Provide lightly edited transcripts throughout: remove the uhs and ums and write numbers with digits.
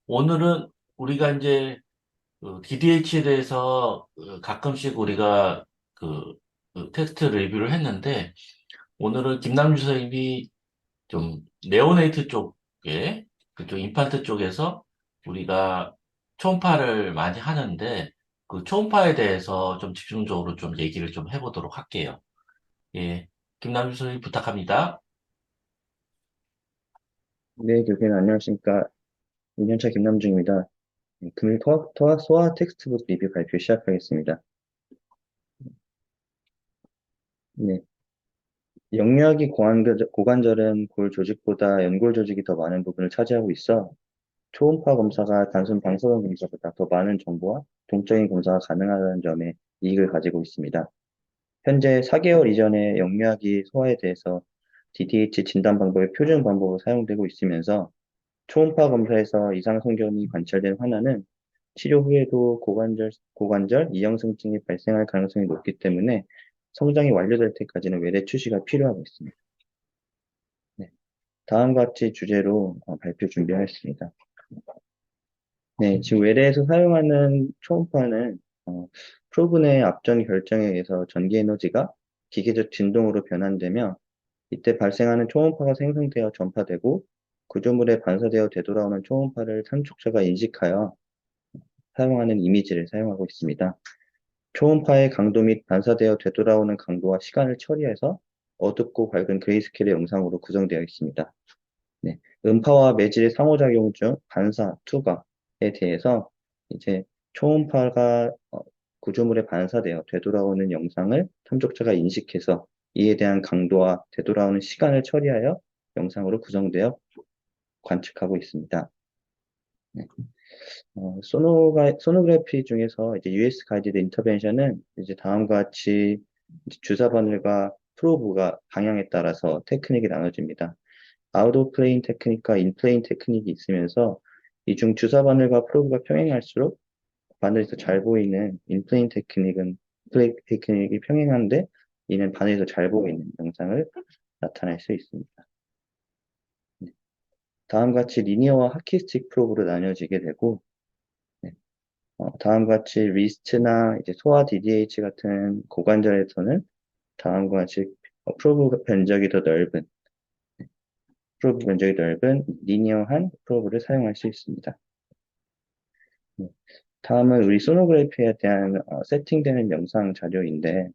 오늘은 우리가 이제 DDH에 대해서 가끔씩 우리가 그, 텍스트 리뷰를 했는데 오늘은 김남주 선생님이 좀 네오네이트 쪽에 그쪽 임판트 쪽에서 우리가 초음파를 많이 하는데 그 초음파에 대해서 좀 집중적으로 좀 얘기를 좀 해보도록 할게요. 예, 김남주 선생님 부탁합니다. 네, 교수님 안녕하십니까. 2년차 김남중입니다. 금일 소아 텍스트북 리뷰 발표 시작하겠습니다. 네, 영유아기 고관절은 골 조직보다 연골 조직이 더 많은 부분을 차지하고 있어 초음파 검사가 단순 방사선 검사보다 더 많은 정보와 동적인 검사가 가능하다는 점에 이익을 가지고 있습니다. 현재 4개월 이전의 영유아기 소아에 대해서 DDH 진단 방법의 표준 방법으로 사용되고 있으면서 초음파 검사에서 이상 성견이 관찰된 환자는 치료 후에도 고관절 이형성증이 발생할 가능성이 높기 때문에 성장이 완료될 때까지는 외래 추시가 필요하고 있습니다. 네, 다음과 같이 주제로 발표 준비하였습니다. 네, 지금 외래에서 사용하는 초음파는 프로분의 앞전 결정에 의해서 전기 에너지가 기계적 진동으로 변환되며 이때 발생하는 초음파가 생성되어 전파되고 구조물에 반사되어 되돌아오는 초음파를 삼촉자가 인식하여 사용하는 이미지를 사용하고 있습니다. 초음파의 강도 및 반사되어 되돌아오는 강도와 시간을 처리해서 어둡고 밝은 그레이스케일의 영상으로 구성되어 있습니다. 네, 음파와 매질의 상호작용 중 반사, 투과에 대해서 이제 초음파가 구조물에 반사되어 되돌아오는 영상을 탐족자가 인식해서 이에 대한 강도와 되돌아오는 시간을 처리하여 영상으로 구성되어 관측하고 있습니다. 네. 소노그래피 중에서 이제 US 가이디드 인터벤션은 이제 다음과 같이 이제 주사 바늘과 프로브가 방향에 따라서 테크닉이 나눠집니다. 아웃 오브 플레인 테크닉과 인플레인 테크닉이 있으면서 이 중 주사 바늘과 프로브가 평행할수록 바늘에서 잘 보이는 인플레인 테크닉은 플레이 테크닉이 평행한데 이는 바늘에서 잘 보이는 영상을 나타낼 수 있습니다. 네. 다음과 같이 리니어와 하키스틱 프로브로 나뉘어지게 되고 네. 다음과 같이 리스트나 이제 소아 DDH 같은 고관절에서는 다음과 같이 프로브 면적이 넓은 리니어한 프로브를 사용할 수 있습니다. 네. 다음은 우리 소노그래피에 대한 세팅되는 영상 자료인데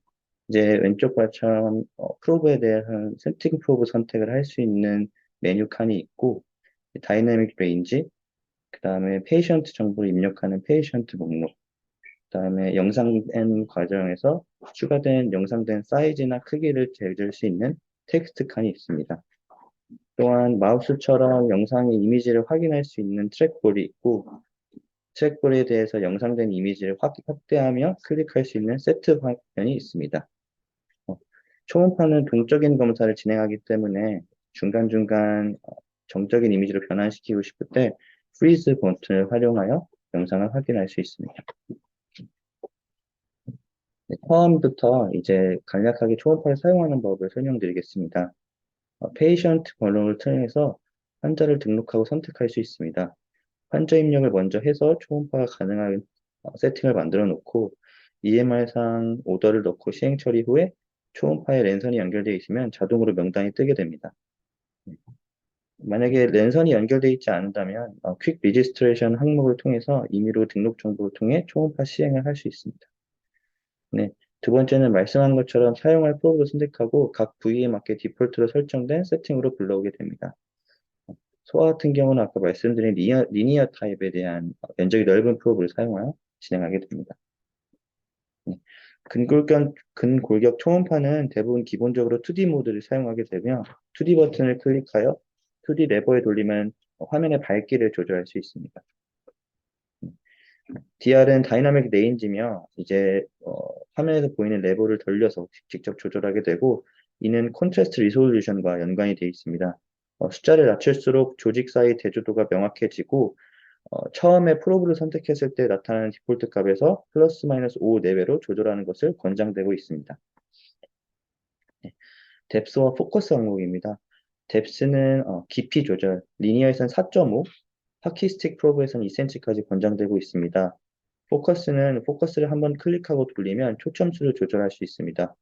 이제 왼쪽 발처럼 프로브에 대한 세팅 프로브 선택을 할 수 있는 메뉴 칸이 있고 다이내믹 레인지, 그 다음에 페이션트 정보를 입력하는 페이션트 목록, 그다음에 영상된 과정에서 추가된 영상된 사이즈나 크기를 재줄 수 있는 텍스트 칸이 있습니다. 또한 마우스처럼 영상의 이미지를 확인할 수 있는 트랙볼이 있고 트랙볼에 대해서 영상된 이미지를 확대하며 클릭할 수 있는 세트 화면이 있습니다. 어, 초음파는 동적인 검사를 진행하기 때문에 중간중간 정적인 이미지로 변환시키고 싶을 때 프리즈 버튼을 활용하여 영상을 확인할 수 있습니다. 네, 처음부터 이제 간략하게 초음파를 사용하는 법을 설명드리겠습니다. 페이션트 번호를 통해서 환자를 등록하고 선택할 수 있습니다. 환자 입력을 먼저 해서 초음파가 가능한 세팅을 만들어 놓고 EMR상 오더를 넣고 시행 처리 후에 초음파에 랜선이 연결되어 있으면 자동으로 명단이 뜨게 됩니다. 네. 만약에 랜선이 연결되어 있지 않는다면 퀵 리지스트레이션 항목을 통해서 임의로 등록 정보를 통해 초음파 시행을 할 수 있습니다. 네. 두 번째는 말씀한 것처럼 사용할 프로그램을 선택하고 각 부위에 맞게 디폴트로 설정된 세팅으로 불러오게 됩니다. 소아 같은 경우는 아까 말씀드린 리니어 타입에 대한 면적이 넓은 프로그램을 사용하여 진행하게 됩니다. 네. 근골격 초음파는 대부분 기본적으로 2D 모드를 사용하게 되며 2D 버튼을 클릭하여 2D 레버에 돌리면 화면의 밝기를 조절할 수 있습니다. DR은 다이나믹 레인지며 이제 화면에서 보이는 레버를 돌려서 직접 조절하게 되고 이는 콘트라스트 리솔루션과 연관이 되어 있습니다. 숫자를 낮출수록 조직 사이 대조도가 명확해지고 처음에 프로브를 선택했을 때 나타나는 디폴트 값에서 플러스 마이너스 5 내외로 조절하는 것을 권장되고 있습니다. 네. 뎁스와 포커스 항목입니다. 뎁스는 깊이 조절, 리니어에서는 4.5, 하키스틱 프로브에서는 2cm까지 권장되고 있습니다. 포커스를 한번 클릭하고 돌리면 초점수를 조절할 수 있습니다.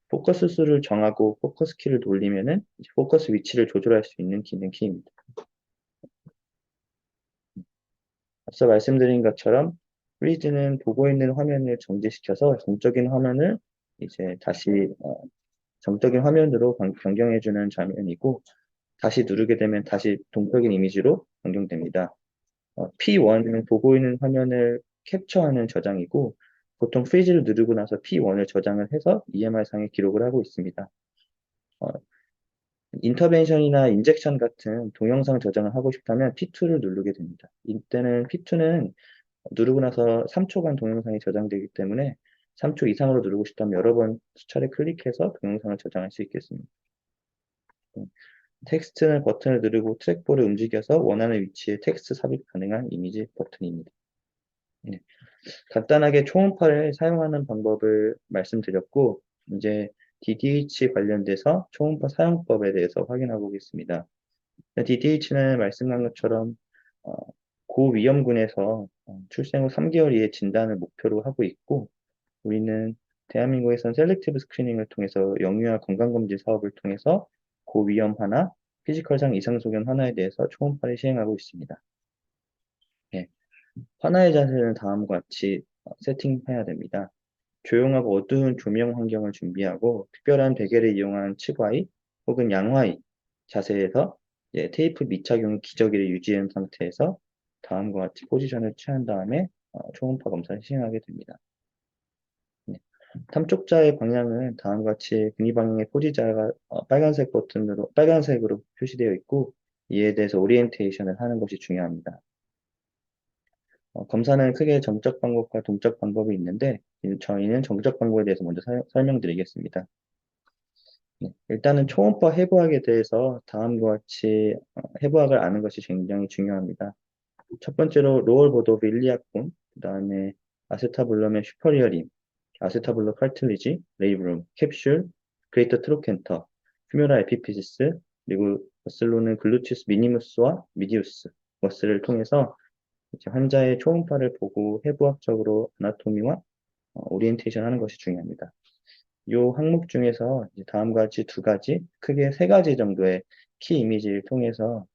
포커스 수를 정하고 포커스 키를 돌리면은 이제 포커스 위치를 조절할 수 있는 기능 키입니다. 앞서 말씀드린 것처럼 프리즈는 보고 있는 화면을 정지시켜서 정적인 화면을 이제 다시 정적인 화면으로 변경해주는 장면이고, 다시 누르게 되면 다시 동적인 이미지로 변경됩니다. P1은 보고 있는 화면을 캡처하는 저장이고, 보통 프리즈를 누르고 나서 P1을 저장을 해서 EMR상에 기록을 하고 있습니다. 어, 인터벤션이나 인젝션 같은 동영상 저장을 하고 싶다면 P2를 누르게 됩니다. 이때는 P2는 누르고 나서 3초간 동영상이 저장되기 때문에 3초 이상으로 누르고 싶다면 여러 번 수차례 클릭해서 동영상을 저장할 수 있겠습니다. 텍스트는 버튼을 누르고 트랙볼을 움직여서 원하는 위치에 텍스트 삽입 가능한 이미지 버튼입니다. 네. 간단하게 초음파를 사용하는 방법을 말씀드렸고, 이제 DDH 관련돼서 초음파 사용법에 대해서 확인해 보겠습니다. DDH는 말씀한 것처럼 어, 고위험군에서 출생 후 3개월 이내 진단을 목표로 하고 있고, 우리는 대한민국에선 셀렉티브 스크리닝을 통해서 영유아 건강검진 사업을 통해서 고위험 하나, 피지컬상 이상소견 하나에 대해서 초음파를 시행하고 있습니다. 예, 하나의 자세는 다음과 같이 세팅해야 됩니다. 조용하고 어두운 조명 환경을 준비하고 특별한 베개를 이용한 츠과이 혹은 양화이 자세에서 테이프 미착용 기저귀를 유지한 상태에서 다음과 같이 포지션을 취한 다음에 초음파 검사를 시행하게 됩니다. 네. 탐촉자의 방향은 다음과 같이 금이 방향의 포지자가 빨간색으로 표시되어 있고, 이에 대해서 오리엔테이션을 하는 것이 중요합니다. 검사는 크게 정적 방법과 동적 방법이 있는데, 저희는 정적 방법에 대해서 먼저 설명드리겠습니다. 네, 일단은 초음파 해부학에 대해서 다음과 같이 해부학을 아는 것이 굉장히 중요합니다. 첫 번째로 로얼 보도 오브 일리아콘, 그 다음에 아세타블럼의 슈퍼리어림, 아세타블럼 칼틀리지, 레이브룸, 캡슐, 그레이터 트로켄터, 휴메라 에피피시스, 그리고 머슬로는 글루치우스 미니무스와 미디우스 머슬을 통해서 이제 환자의 초음파를 보고 해부학적으로 아나토미와 오리엔테이션 하는 것이 중요합니다. 이 항목 중에서 이제 다음과 같이 두 가지, 크게 세 가지 정도의 키 이미지를 통해서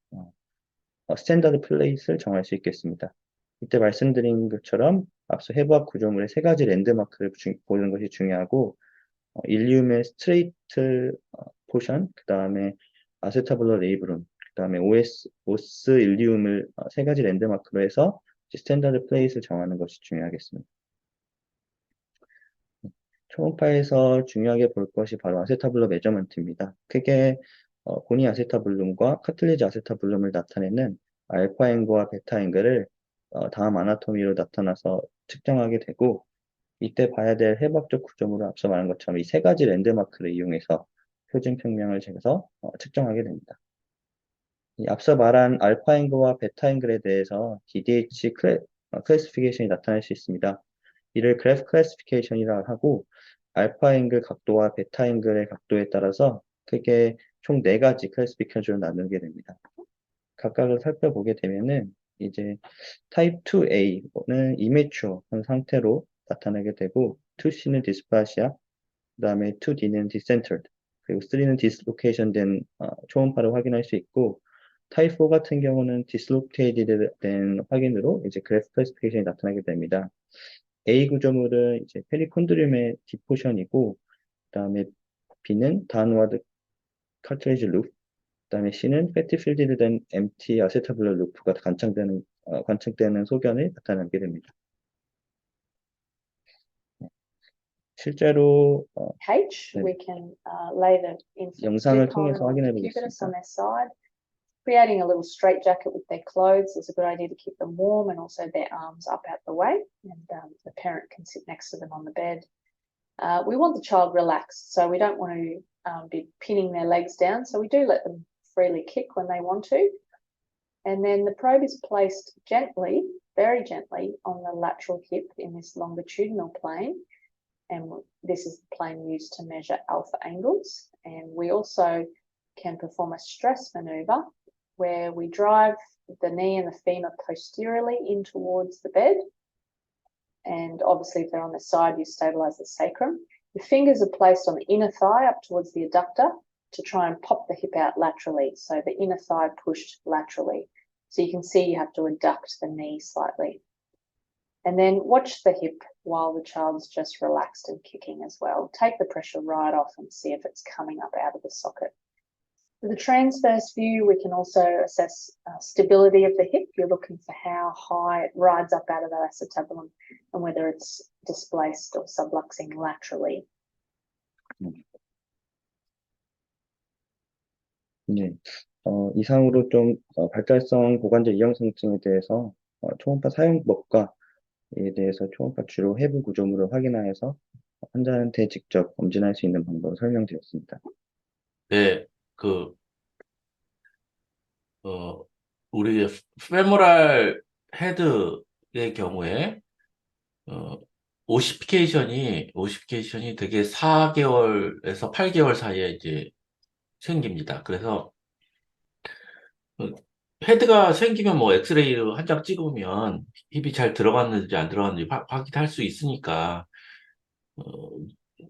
스탠다드 플레이스를 정할 수 있겠습니다. 이때 말씀드린 것처럼 앞서 해부학 구조물의 세 가지 랜드마크를 보는 것이 중요하고, 일리움의 스트레이트 포션, 그 다음에 아세타블러 레이브룸, 그 다음에 오스 일리움을 세 가지 랜드마크로 해서 스탠다드 플레이스를 정하는 것이 중요하겠습니다. 초음파에서 중요하게 볼 것이 바로 아세타블럼 메저먼트입니다. 크게 고니 아세타블룸과 카틀리지 아세타블룸을 나타내는 알파 앵글과 베타 앵글을 다음 아나토미로 나타나서 측정하게 되고, 이때 봐야 될 해부학적 구조물은 앞서 말한 것처럼 이 세 가지 랜드마크를 이용해서 표준 평면을 재서 측정하게 됩니다. 이 앞서 말한 알파 앵글과 베타 앵글에 대해서 DDH 클래시피케이션이 나타날 수 있습니다. 이를 그래프 클래시피케이션이라 하고, 알파 앵글 각도와 베타 앵글의 각도에 따라서 크게 총 4가지 클래시피케이션을 나누게 됩니다. 각각을 살펴보게 되면은 이제 타입 2A는 이매추어한 상태로 나타나게 되고, 2C는 디스파시아, 그 다음에 2D는 디센터드, 그리고 3는 디스로케이션 된 초음파를 확인할 수 있고, 타입 4 같은 경우는 디스로케이티드 된 확인으로 이제 그래프 클래시피케이션이 나타나게 됩니다. A 구조물은 이제 페리콘드리움의 디포션이고, 그다음에 B는 다운와드 카트리지 루프, 그다음에 C는 패티 필드드 된 MT 아세타블러 루프가 관측되는 소견을 나타나게 됩니다. 실제로 H, 네, we can lay the infant 영상을 supine 통해서 or 확인해 decubitus on 보겠습니다. their side. Creating a little straitjacket with their clothes is a good idea to keep them warm and also their arms up out the way, and the parent can sit next to them on the bed. We want the child relaxed, so we don't want to be pinning their legs down, so we do let them freely kick when they want to. And then the probe is placed gently, very gently, on the lateral hip in this longitudinal plane, and this is the plane used to measure alpha angles. And we also can perform a stress maneuver where we drive the knee and the femur posteriorly in towards the bed. And obviously, if they're on the side, you stabilize the sacrum. The fingers are placed on the inner thigh up towards the adductor to try and pop the hip out laterally. So the inner thigh pushed laterally. So you can see you have to adduct the knee slightly. And then watch the hip while the child's just relaxed and kicking as well. Take the pressure right off and see if it's coming up out of the socket. With the transverse view, we can also assess stability of the hip. You're looking for how high it rides up out of that acetabulum and whether it's displaced or subluxing laterally. 네. 이상으로 좀 발달성 고관절 이형성증에 대해서 초음파 사용법과 이에 대해서 초음파 주로 해부 구조물을 확인하여서 환자한테 직접 검진할 수 있는 방법을 설명드렸습니다. 네, 우리 페모랄 헤드의 경우에, 오시피케이션이 되게 4개월에서 8개월 사이에 이제 생깁니다. 그래서, 헤드가 생기면 뭐 엑스레이로 한 장 찍으면 힙이 잘 들어갔는지 안 들어갔는지 확인할 수 있으니까,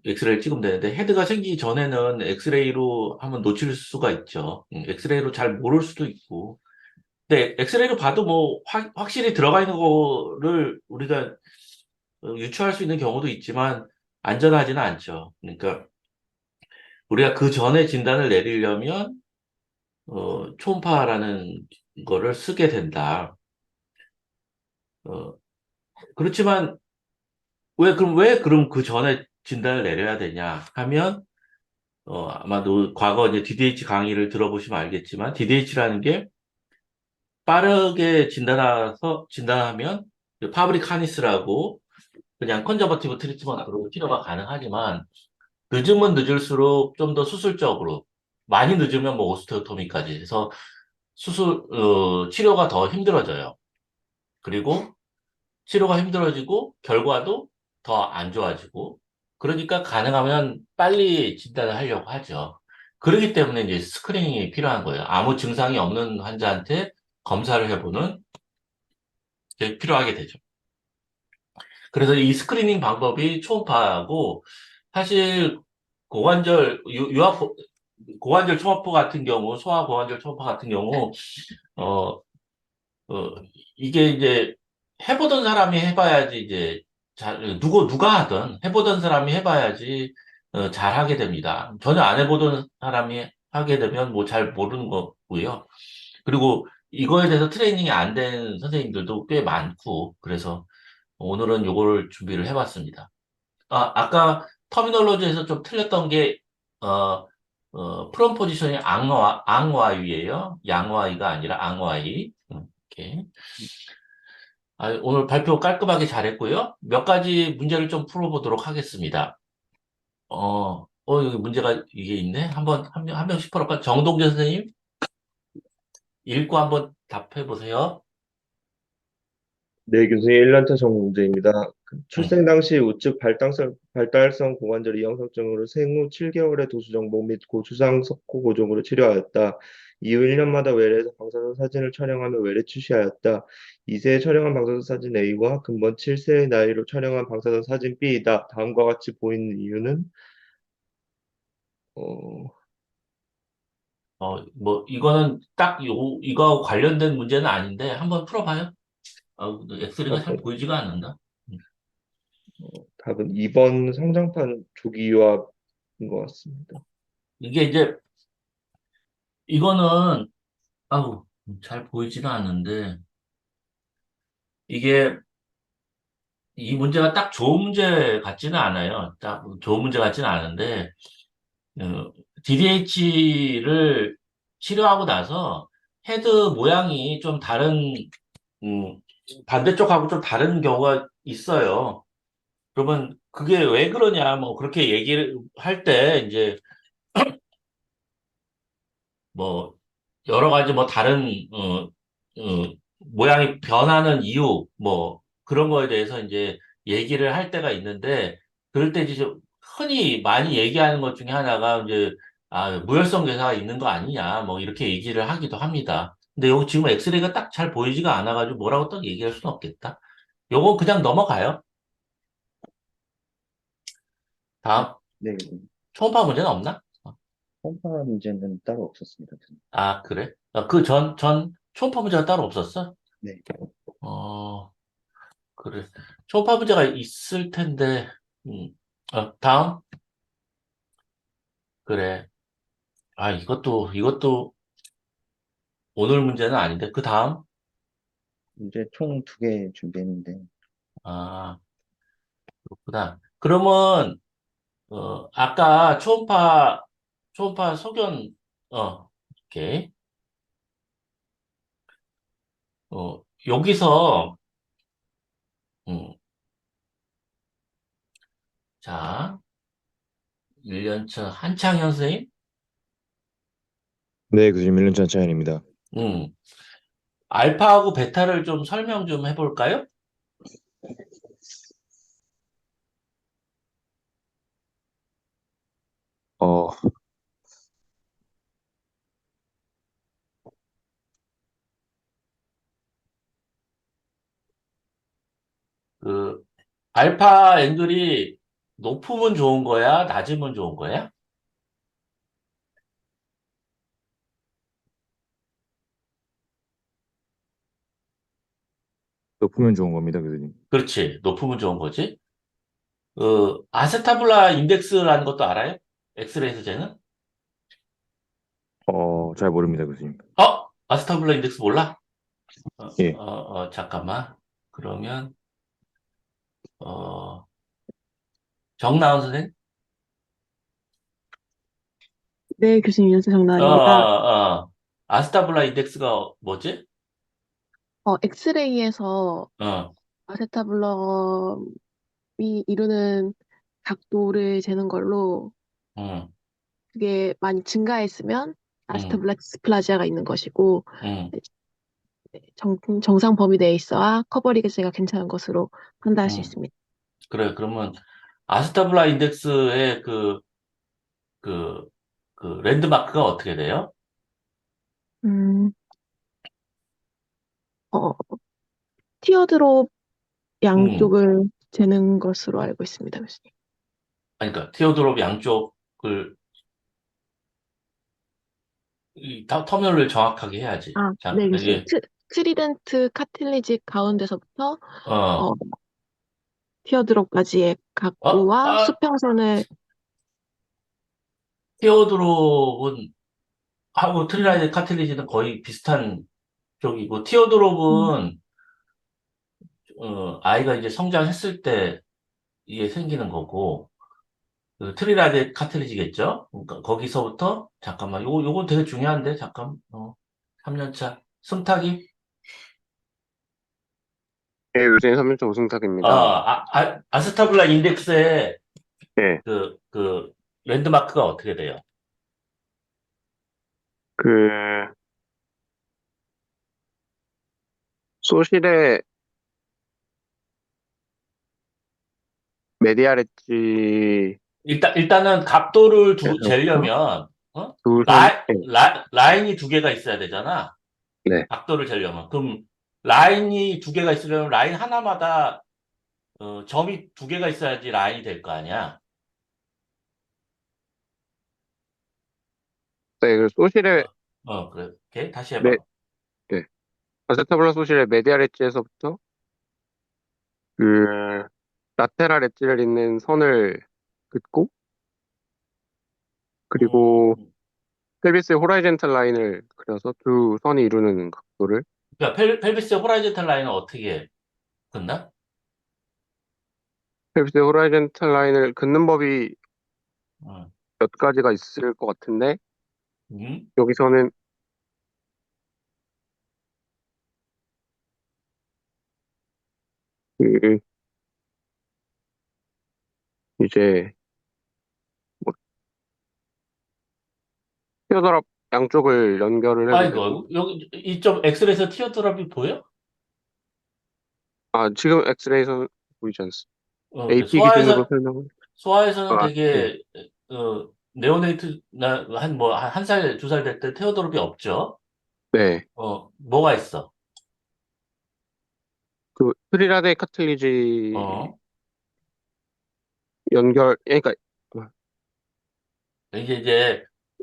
엑스레이를 찍으면 되는데, 헤드가 생기기 전에는 엑스레이로 하면 놓칠 수가 있죠. 엑스레이로 잘 모를 수도 있고. 근데 엑스레이로 봐도 뭐 확실히 들어가 있는 거를 우리가 유추할 수 있는 경우도 있지만 안전하지는 않죠. 그러니까 우리가 그 전에 진단을 내리려면 초음파라는 거를 쓰게 된다. 그렇지만 왜 그럼 그 전에 진단을 내려야 되냐 하면 아마도 과거 이제 DDH 강의를 들어보시면 알겠지만 DDH라는 게 빠르게 진단하면 파브릭 카니스라고 그냥 컨저버티브 트리트먼트로 치료가 가능하지만 늦으면 늦을수록 좀 더 수술적으로 많이 늦으면 뭐 오스테오토미까지 해서 치료가 더 힘들어져요. 그리고 치료가 힘들어지고 결과도 더 안 좋아지고 그러니까 가능하면 빨리 진단을 하려고 하죠. 그렇기 때문에 이제 스크리닝이 필요한 거예요. 아무 증상이 없는 환자한테 검사를 해보는 게 필요하게 되죠. 그래서 이 스크리닝 방법이 초음파하고 사실 고관절 초음파 같은 경우, 소아 고관절 초음파 같은 경우, 어, 이게 이제 해보던 사람이 해봐야지 이제 누가 하든 해보던 사람이 해봐야지 잘 하게 됩니다. 전혀 안 해보던 사람이 하게 되면 뭐 잘 모르는 거고요. 그리고 이거에 대해서 트레이닝이 안 된 선생님들도 꽤 많고 그래서 오늘은 요거를 준비를 해봤습니다. 아까 터미널로지에서 좀 틀렸던 게 프롬 포지션이 앙와이예요. 양와이가 아니라 앙와이. 이렇게. 오늘 발표 깔끔하게 잘했고요. 몇 가지 문제를 좀 풀어보도록 하겠습니다. 여기 문제가 이게 있네. 한 명씩 풀어볼까? 정동재 선생님, 읽고 한번 답해 보세요. 네, 교수님 1년차 정문제입니다. 출생 당시 우측 발달성 고관절 이형성증으로 생후 7개월에 도수정복 및 고추장 석고 고정으로 치료하였다. 이후 1년마다 외래에서 방사선 사진을 촬영하며 외래 추시하였다. 2세에 촬영한 방사선 사진 A와 근본 7세의 나이로 촬영한 방사선 사진 B이다. 다음과 같이 보이는 이유는 이거는 딱 이거하고 관련된 문제는 아닌데 한번 풀어봐요. 엑스레이가 잘 보이지가 않는다. 답은 2번 성장판 조기 유압인 것 같습니다. 이게 이제 이거는 잘 보이지는 않는데 이게 이 문제가 딱 좋은 문제 같지는 않아요. 딱 좋은 문제 같지는 않은데 DDH를 치료하고 나서 헤드 모양이 좀 다른 반대쪽하고 좀 다른 경우가 있어요. 그러면 그게 왜 그러냐 뭐 그렇게 얘기를 할 때 이제 뭐 여러 가지 뭐 다른 모양이 변하는 이유 뭐 그런 거에 대해서 이제 얘기를 할 때가 있는데 그럴 때 이제 흔히 많이 얘기하는 것 중에 하나가 이제 무혈성 괴사가 있는 거 아니냐, 뭐, 이렇게 얘기를 하기도 합니다. 근데 여기 지금 엑스레이가 딱 잘 보이지가 않아가지고 뭐라고 딱 얘기할 수는 없겠다. 요거 그냥 넘어가요. 다음, 네, 교수님. 초음파 문제는 없나? 홈파 문제는 따로 없었습니다, 교수님. 그래? 초음파 문제가 따로 없었어? 네. 어, 그래. 초음파 문제가 있을 텐데, 음, 다음. 그래. 이것도 오늘 문제는 아닌데, 그 다음. 문제 총 2개 준비했는데, 아, 그렇구나. 그러면, 아까 초음파 소견, 오케이. 여기서, 음, 자, 1년차 한창현 선생님, 네, 교수님 1년 전 차연입니다. 음, 알파하고 베타를 좀 설명 좀 해볼까요? 어, 그, 알파 앵글이 높으면 좋은 거야? 낮으면 좋은 거야? 높으면 좋은 겁니다, 교수님. 그렇지. 높으면 좋은 거지. 아세타블라 인덱스라는 것도 알아요? 엑스레이에서 재는? 잘 모릅니다, 교수님. 아세타블라 인덱스 몰라? 예, 잠깐만. 그러면, 어, 정나은 선생님? 네, 교수님 연세 어, 정나은입니다. 어, 아세타블라 인덱스가 뭐지? 엑스레이에서 어, 아세타블럼이 이루는 각도를 재는 걸로 응, 그게 많이 증가했으면 응, 아세타블라 디스플라지아가 있는 것이고 응, 정상 범위 내에 있어야 커버리지가 괜찮은 것으로 판단할 수 응. 있습니다. 그래, 그러면 아세타블라 인덱스의 그, 랜드마크가 어떻게 돼요? 음, 어, 티어드롭 음, 양쪽을 재는 것으로 알고 있습니다, 교수님. 그러니까 티어드롭 양쪽을 터미널을 정확하게 해야지. 네, 교수님. 예, 트리덴트 카틸리지 가운데서부터 어, 어, 티어드롭까지의 어, 각도와 아, 수평선을 티어드롭은 하고 음, 트리라이드 카틸리지는 거의 비슷한 쪽이고, 음, 티어드롭은 아이가 이제 성장했을 때 이게 생기는 거고, 트리라이드 카틸리지겠죠? 그러니까 거기서부터 잠깐만, 요건 되게 중요한데 잠깐, 3년차 승탁이, 네, 요새 3년차 우승탁입니다. 아스타블라 인덱스의 네, 그 랜드마크가 어떻게 돼요? 그, 소실의 메디알 엣지에서부터 일단은 각도를 재려면, 두 선, 네, 라인이 두 개가 있어야 되잖아. 네, 각도를 재려면. 그럼 라인이 두 개가 있으려면 라인 하나마다 점이 두 개가 있어야지 라인이 될 거 아니야. 네, 그 소실의 그래. 오케이. 다시 메, 해봐. 네, 아세타블라 소실의 메디알 엣지에서부터 그 라테랄 엣지를 잇는 선을 긋고 그리고 음, 펠비스의 호라이젠탈 라인을 그려서 두 선이 이루는 각도를 그러니까 펠비스 호라이즌탈 라인은 어떻게 긋나? 펠비스의 호라이젠탈 라인을 긋는 법이 음, 몇 가지가 있을 것 같은데 음? 여기서는 그 이제 뭐 티어드랍 양쪽을 연결을 해도 되고 아이고, 여기 이쪽 엑스레이에서 티어드랍이 보여? 지금 엑스레이에서 보이지 않습니다. 근데 AP 기준으로 설명을 소아에서는 네. 되게 어, 네오네이트나 한 살, 두 살 될 때 테오도롭이 없죠. 네. 뭐가 있어? 그 프리라데 카틀리지 어, 그러니까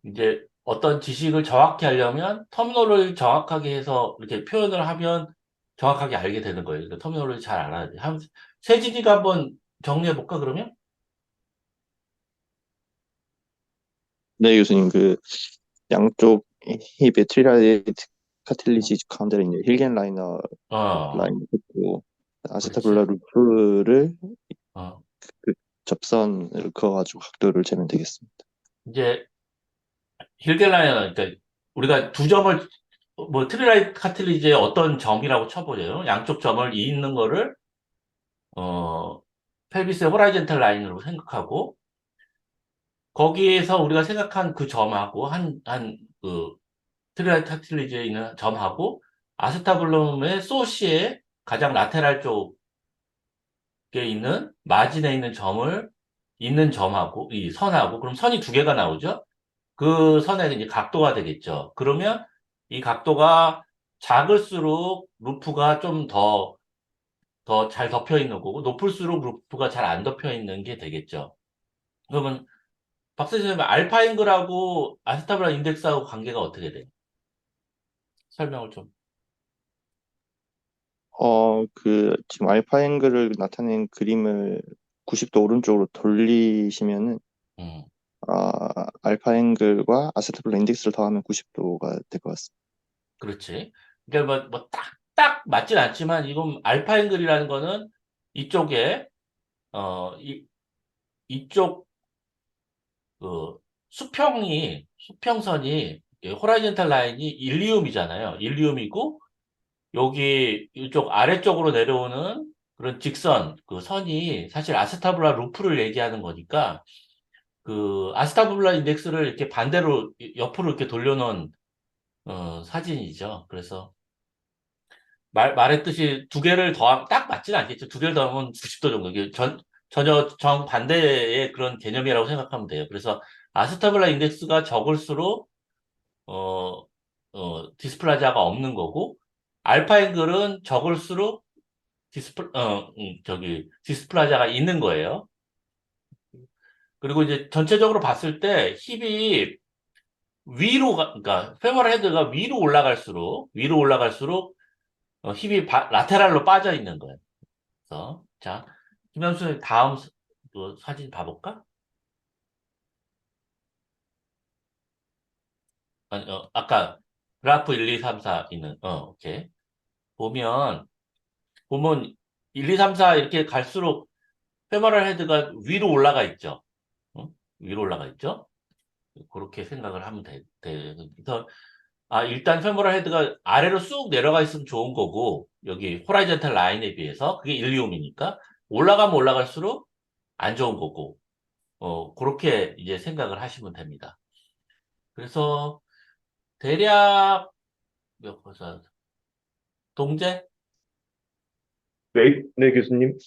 이제 어떤 지식을 정확히 하려면 터미널을 정확하게 해서 이렇게 표현을 하면 정확하게 알게 되는 거예요. 그러니까 터미널을 잘 알아야 돼. 세진이가 한번 정리해 볼까, 그러면? 네, 교수님, 양쪽 힙에 트리라이트 카틸리지 가운데를 이제 힐겐 라이너 어, 라인을 했고, 그렇지. 아세타블라 루프를 어, 그 접선을 그어가지고 각도를 재면 되겠습니다. 이제 힐겔라이너, 그러니까 우리가 두 점을 트리라이트 카틸리지의 어떤 점이라고 쳐보래요. 양쪽 점을 잇는 거를 어, 펠비스의 호라이젠탈 라인으로 생각하고 거기에서 우리가 생각한 그 점하고 그 트리라이트 카틸리지에 있는 점하고 아세타블룸의 소시의 가장 라테랄 쪽에 있는 마진에 있는 점을 있는 점하고 이 선하고 그럼 선이 두 개가 나오죠. 그 선의 이제 각도가 되겠죠. 그러면 이 각도가 작을수록 루프가 좀 더 잘 덮여 있는 거고, 높을수록 루프가 잘 안 덮여 있는 게 되겠죠. 그러면 박사 선생님, 알파잉글하고 아스타블라 인덱스하고 관계가 어떻게 돼? 설명을 좀. 지금 알파 앵글을 나타낸 그림을 90도 오른쪽으로 돌리시면은, 음, 알파 앵글과 아세타블라 인덱스를 더하면 90도가 될 것 같습니다. 그렇지. 그러니까 딱 맞진 않지만, 이건 알파잉글이라는 거는 이쪽에, 이쪽, 그, 수평선이, 호라이젠탈 라인이 일리움이잖아요. 일리움이고, 여기 이쪽 아래쪽으로 내려오는 그런 직선, 그 선이 사실 아스타블라 루프를 얘기하는 거니까 그 아스타블라 인덱스를 이렇게 반대로 옆으로 이렇게 돌려놓은 사진이죠. 그래서 말했듯이 두 개를 더하면 딱 맞지는 않겠죠. 두 개를 더하면 90도 정도. 이게 전혀 정반대의 그런 개념이라고 생각하면 돼요. 그래서 아스타블라 인덱스가 적을수록 어, 디스플라자가 없는 거고 알파 앵글은 적을수록 디스플라자가 있는 거예요. 그리고 이제 전체적으로 봤을 때 힙이 그러니까 페모럴 헤드가 위로 올라갈수록 힙이 라테랄로 빠져 있는 거예요. 그래서 자, 김현수 다음 사진 봐볼까? 아니, 아까 그래프 1, 2, 3, 4 있는, 오케이. 보면 1, 2, 3, 4 이렇게 갈수록 페모럴 헤드가 위로 올라가 있죠. 위로 올라가 있죠. 그렇게 생각을 하면 그래서 일단 페모럴 헤드가 아래로 쑥 내려가 있으면 좋은 거고 여기 호라이젠탈 라인에 비해서 그게 일리움이니까 올라가면 올라갈수록 안 좋은 거고 그렇게 이제 생각을 하시면 됩니다. 그래서 대략 몇 퍼센트 동제? 네, 네, 교수님.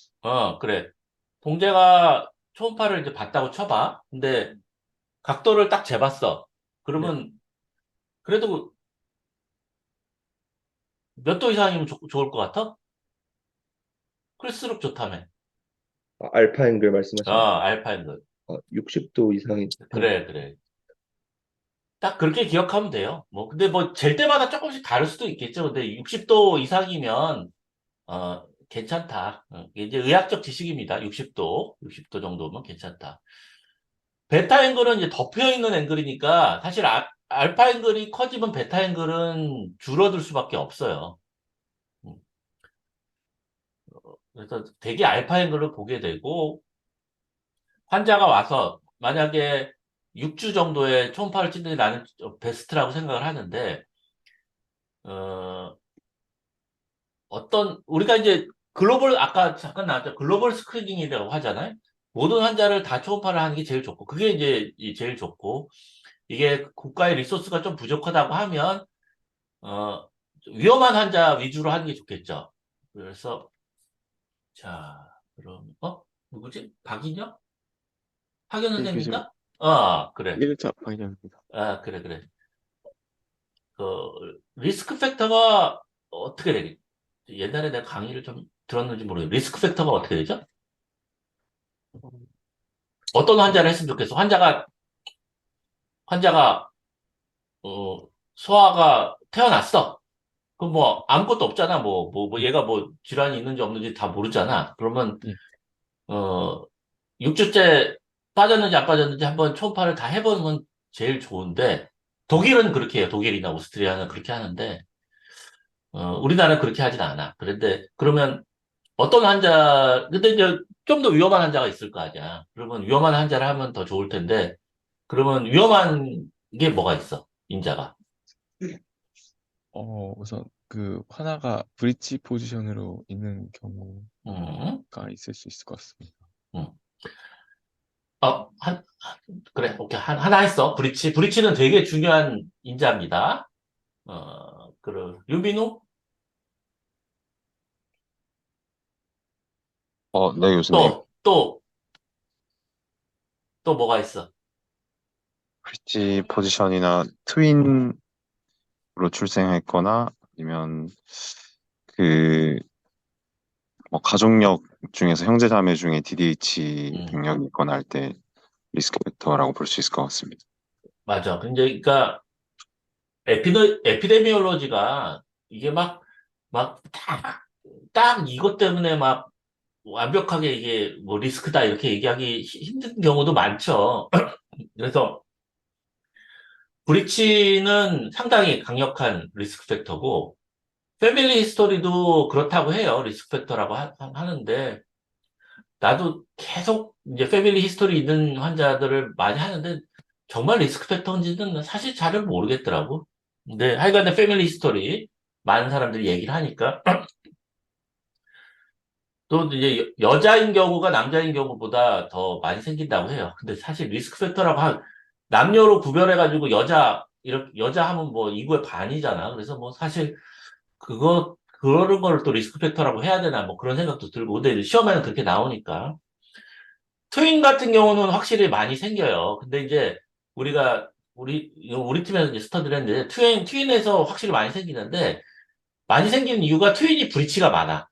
그래. 동제가 초음파를 이제 봤다고 쳐봐. 근데 각도를 딱 재봤어. 네. 그러면 그래도 몇 도 이상이면 좋을 것 같아? 클수록 좋다며. 알파 앵글 말씀하시는 거. 알파인드. 60도 이상이 좋다. 그래. 딱 그렇게 기억하면 돼요. 근데 잴 때마다 조금씩 다를 수도 있겠죠. 근데 60도 이상이면, 괜찮다. 이게 이제 의학적 지식입니다. 60도 정도면 괜찮다. 베타 앵글은 이제 덮여 있는 앵글이니까, 사실 알파 앵글이 커지면 베타 앵글은 줄어들 수밖에 없어요. 음, 그래서 되게 알파 앵글을 보게 되고, 환자가 와서 만약에 6주 정도의 초음파를 찍는 게 나는 베스트라고 생각을 하는데, 어, 우리가 이제 아까 잠깐 나왔죠. 글로벌 스크리닝이라고 하잖아요. 모든 환자를 다 초음파를 하는 게 제일 좋고, 그게 이제 제일 좋고, 이게 국가의 리소스가 좀 부족하다고 하면, 어, 위험한 환자 위주로 하는 게 좋겠죠. 그래서, 자, 그럼, 누구지? 박인영? 학연 네, 교수님. 선생님인가? 그래. 1차 파이널입니다. 그래, 그래. 리스크 팩터가 어떻게 되겠지? 옛날에 내가 강의를 좀 들었는지 모르겠는데, 리스크 팩터가 어떻게 되죠? 어떤 환자를 했으면 좋겠어? 환자가, 소아가 태어났어. 그럼 뭐, 아무것도 없잖아. 얘가 뭐, 질환이 있는지 없는지 다 모르잖아. 그러면, 예. 6주째 빠졌는지 안 빠졌는지 한번 초음파를 다 해보는 건 제일 좋은데, 독일은 그렇게 해요. 독일이나 오스트리아는 그렇게 하는데, 우리나라는 그렇게 하진 않아. 그런데, 그러면 어떤 근데 이제 좀 더 위험한 환자가 있을 거 아니야. 그러면 위험한 환자를 하면 더 좋을 텐데, 그러면 위험한 게 뭐가 있어? 인자가. 우선 그 하나가 브릿지 포지션으로 있는 음, 경우가 있을 수 있을 것 같습니다. 음. 그래. 오케이. 하나 했어. 브리치는 되게 중요한 인자입니다. 유빈우? 네, 교수님. 또 뭐가 있어? 브릿지 포지션이나 트윈으로 출생했거나 아니면 그 뭐 가족력 중에서 형제자매 중에 DDH 음, 병력이 있거나 할 때 리스크 팩터라고 볼 수 있을 것 같습니다. 맞아. 근데, 그러니까, 에피데미올로지가 이게 딱 이것 때문에 막 완벽하게 이게 뭐 리스크다 이렇게 얘기하기 힘든 경우도 많죠. 그래서 브리치는 상당히 강력한 리스크 팩터고, 패밀리 히스토리도 그렇다고 해요. 리스크 팩터라고 하는데, 나도 계속 이제 패밀리 히스토리 있는 환자들을 많이 하는데, 정말 리스크 팩터인지는 사실 잘 모르겠더라고. 근데 하여간에 패밀리 히스토리 많은 사람들이 얘기를 하니까, 또 이제 여자인 경우가 남자인 경우보다 더 많이 생긴다고 해요. 근데 사실 리스크 팩터라고 남녀로 구별해가지고 여자 하면 뭐 인구의 반이잖아. 그래서 뭐 사실 그런 걸 또 리스크 팩터라고 해야 되나 뭐 그런 생각도 들고. 근데 시험에는 그렇게 나오니까. 트윈 같은 경우는 확실히 많이 생겨요. 근데 이제 우리 팀에서 이제 스터디를 했는데 트윈에서 확실히 많이 생기는데 많이 생기는 이유가 트윈이 브리치가 많아.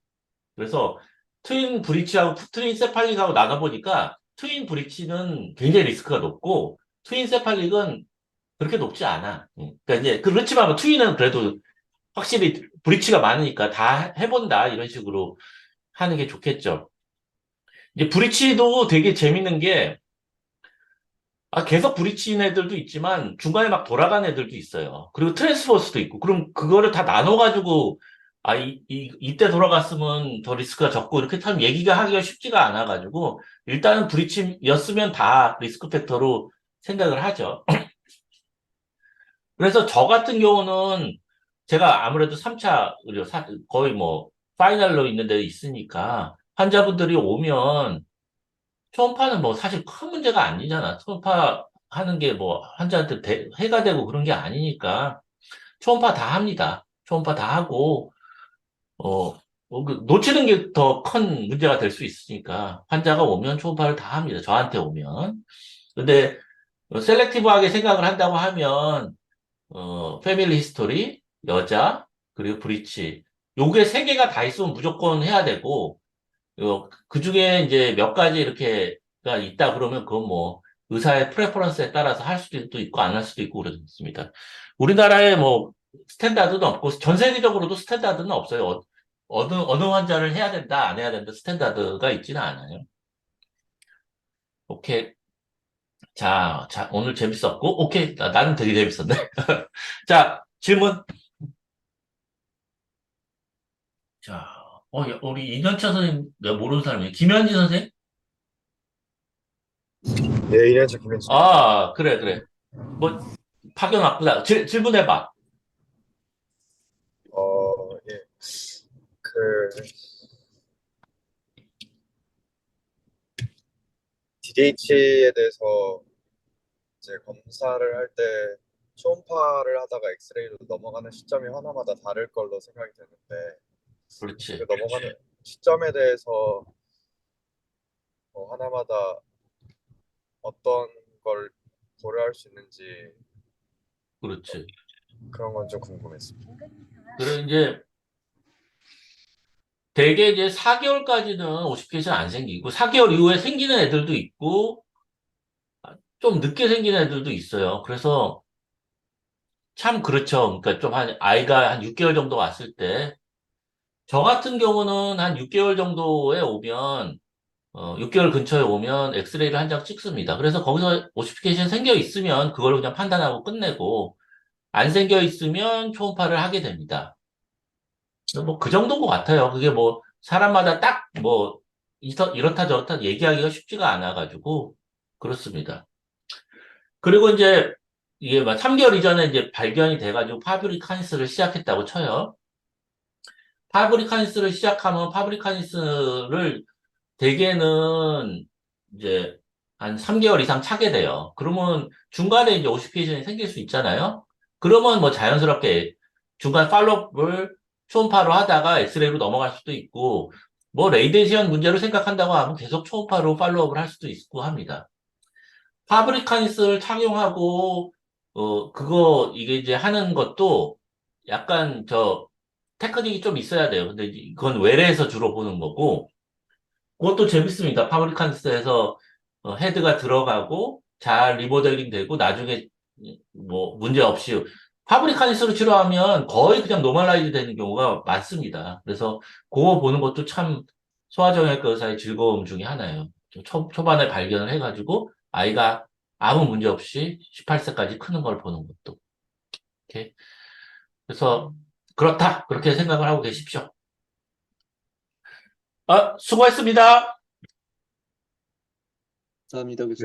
그래서 트윈 브릿지하고 트윈 세팔릭하고 나눠보니까 트윈 브릿지는 굉장히 리스크가 높고 트윈 세팔릭은 그렇게 높지 않아. 그러니까 이제 그렇지만 뭐 트윈은 그래도 확실히 브릿지가 많으니까 다 해본다 이런 식으로 하는 게 좋겠죠. 이제 브릿지도 되게 재밌는 게 계속 브릿지인 애들도 있지만 중간에 막 돌아가는 애들도 있어요. 그리고 트랜스포스도 있고 그럼 그거를 다 나눠가지고 이때 돌아갔으면 더 리스크가 적고 이렇게 참 얘기가 하기가 쉽지가 않아가지고 일단은 브릿지였으면 다 리스크 팩터로 생각을 하죠. 그래서 저 같은 경우는 제가 아무래도 3차 의료 거의 뭐 파이널로 있는 데 있으니까 환자분들이 오면 초음파는 뭐 사실 큰 문제가 아니잖아. 초음파 하는 게 뭐 환자한테 해가 되고 그런 게 아니니까 초음파 다 합니다. 초음파 다 하고 놓치는 게 더 큰 문제가 될 수 있으니까 환자가 오면 초음파를 다 합니다. 저한테 오면. 근데 셀렉티브하게 생각을 한다고 하면 패밀리 히스토리, 여자, 그리고 브리치 요게 세 개가 다 있으면 무조건 해야 되고 그 중에 이제 몇 가지 이렇게가 있다 그러면 그건 뭐 의사의 프레퍼런스에 따라서 할 수도 있고 안 할 수도 있고 그렇습니다. 우리나라에 뭐 스탠다드는 없고 전 세계적으로도 스탠다드는 없어요. 어느 환자를 해야 된다, 안 해야 된다 스탠다드가 있지는 않아요. 오케이. 자, 오늘 재밌었고, 오케이. 나는 되게 재밌었네. 자, 질문. 자, 우리 이년차 선생님, 내가 모르는 사람이에요. 김현지 선생님? 네, 1년차 김현수입니다. 그래, 그래. 뭐, 파견 왔구나. 질문해봐. 예. 그, DH에 대해서 이제 검사를 할 때 초음파를 하다가 엑스레이로 넘어가는 시점이 하나마다 다를 걸로 생각이 되는데, 그렇지. 그 넘어가는 시점에 대해서 하나마다 어떤 걸 고려할 수 있는지 그렇지. 그런 건 좀 궁금했습니다. 그래, 이제, 대개 이제 4개월까지는 오시피케이션 안 생기고, 4개월 이후에 생기는 애들도 있고, 좀 늦게 생기는 애들도 있어요. 그래서 참 그렇죠. 그러니까 좀 아이가 한 6개월 정도 왔을 때, 저 같은 경우는 한 6개월 정도에 오면, 6개월 근처에 오면 엑스레이를 한 장 찍습니다. 그래서 거기서 오시피케이션 생겨 있으면 그걸 그냥 판단하고 끝내고, 안 생겨 있으면 초음파를 하게 됩니다. 뭐 그 정도인 것 같아요. 그게 뭐 사람마다 딱 뭐 이렇다 저렇다 얘기하기가 쉽지가 않아가지고 그렇습니다. 그리고 이제 이게 막 3개월 이전에 이제 발견이 돼가지고 파브리카니스를 시작했다고 쳐요. 파브리카니스를 시작하면 파브리카니스를 대개는 이제 한 3개월 이상 차게 돼요. 그러면 중간에 이제 오시피에이션이 생길 수 있잖아요. 그러면 뭐 자연스럽게 중간 팔로업을 초음파로 하다가 엑스레이로 넘어갈 수도 있고, 뭐 레이디에이션 문제로 생각한다고 하면 계속 초음파로 팔로업을 할 수도 있고 합니다. 파브리카니스를 착용하고, 이게 이제 하는 것도 약간 테크닉이 좀 있어야 돼요. 근데 이건 외래에서 주로 보는 거고, 그것도 재밌습니다. 파브리칸스에서 헤드가 들어가고 잘 리모델링 되고 나중에 뭐 문제 없이 파브리칸스로 치료하면 거의 그냥 노멀라이즈 되는 경우가 많습니다. 그래서 그거 보는 것도 참 소아정형외과 의사의 즐거움 중에 하나예요. 초반에 발견을 해가지고 아이가 아무 문제 없이 18세까지 크는 걸 보는 것도. 이렇게. 그래서 그렇다. 그렇게 생각을 하고 계십시오. 수고했습니다. 감사합니다, 교수님.